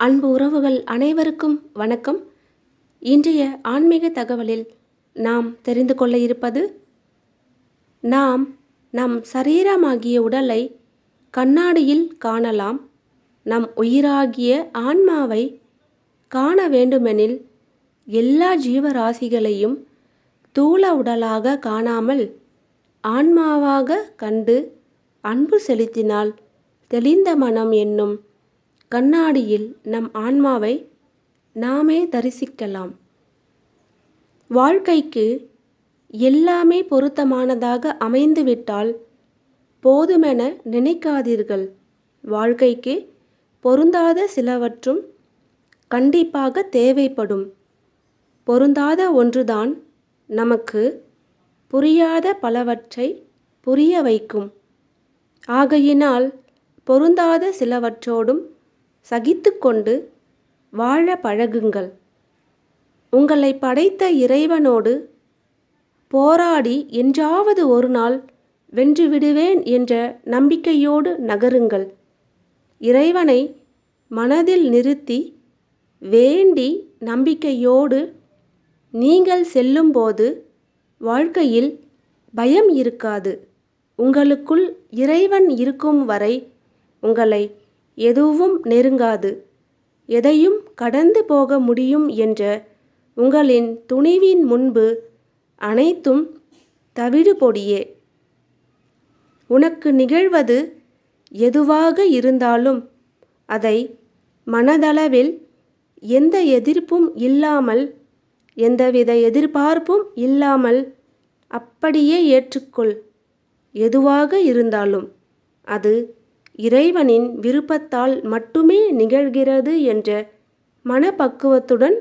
அன்பு உறவுகள் அனைவருக்கும் வணக்கம். இன்றைய ஆன்மீக தகவலில் நாம் தெரிந்து கொள்ள இருப்பது, நாம் நம் சரீரமாகிய உடலை கண்ணாடியில் காணலாம். நம் உயிராகிய ஆன்மாவை காண வேண்டுமெனில் எல்லா ஜீவராசிகளையும் தூள உடலாக காணாமல் ஆன்மாவாக கண்டு அன்பு செலுத்தினால் தெளிந்த மனம் என்னும் கண்ணாடியில் நம் ஆன்மாவை நாமே தரிசிக்கலாம். வாழ்க்கைக்கு எல்லாமே பொருத்தமானதாக அமைந்துவிட்டால் போதுமென நினைக்காதீர்கள். வாழ்க்கைக்கு பொருந்தாத சிலவற்றும் கண்டிப்பாக தேவைப்படும். பொருந்தாத ஒன்றுதான் நமக்கு புரியாத பலவற்றை புரிய வைக்கும். ஆகையினால் பொருந்தாத சிலவற்றோடும் சகித்துக்கொண்டு வாழ பழகுங்கள். உங்களை படைத்த இறைவனோடு போராடி என்றாவது ஒரு நாள் வென்றுவிடுவேன் என்ற நம்பிக்கையோடு நகருங்கள். இறைவனை மனதில் நிறுத்தி வேண்டி நம்பிக்கையோடு நீங்கள் செல்லும்போது வாழ்க்கையில் பயம் இருக்காது. உங்களுக்குள் இறைவன் இருக்கும் வரை உங்களை எதுவும் நெருங்காது. எதையும் கடந்து போக முடியும் என்ற உங்களின் துணிவின் முன்பு அனைத்தும் தவிடு பொடியே. உனக்கு நிகழ்வது எதுவாக இருந்தாலும் அதை மனதளவில் எந்த எதிர்ப்பும் இல்லாமல், எந்தவித எதிர்பார்ப்பும் இல்லாமல் அப்படியே ஏற்றுக்கொள். எதுவாக இருந்தாலும் அது இறைவனின் விருப்பத்தால் மட்டுமே நிகழ்கிறது என்ற மனப்பக்குவத்துடன்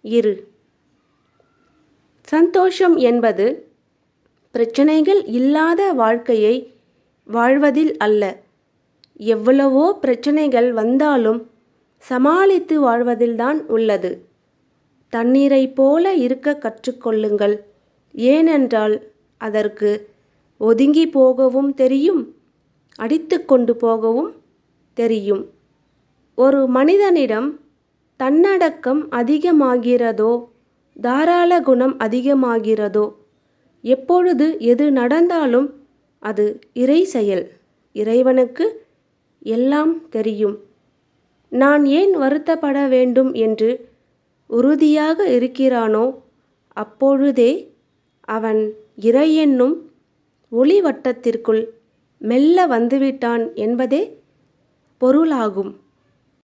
இரு. சந்தோஷம் என்பது பிரச்சனைகள் இல்லாத வாழ்க்கையை வாழ்வதில் அல்ல, எவ்வளவோ பிரச்சனைகள் வந்தாலும் சமாளித்து வாழ்வதில்தான் உள்ளது. தண்ணீரை போல இருக்க கற்றுக்கொள்ளுங்கள். ஏனென்றால் அதற்கு ஒதுங்கி போகவும் தெரியும், அடித்து கொண்டு போகவும் தெரியும். ஒரு மனிதனிடம் தன்னடக்கம் அதிகமாகிறதோ, தாராள குணம் அதிகமாகிறதோ, எப்பொழுது எது நடந்தாலும் அது இறை செயல். இறைவனுக்கு எல்லாம் தெரியும். நான் ஏன் வருத்தப்பட வேண்டும் என்று உறுதியாக இருக்கிறானோ அப்பொழுதே அவன் இறை என்னும் ஒளி வட்டத்திற்குள் மெல்ல வந்துவிட்டான் என்பதே பொருளாகும்.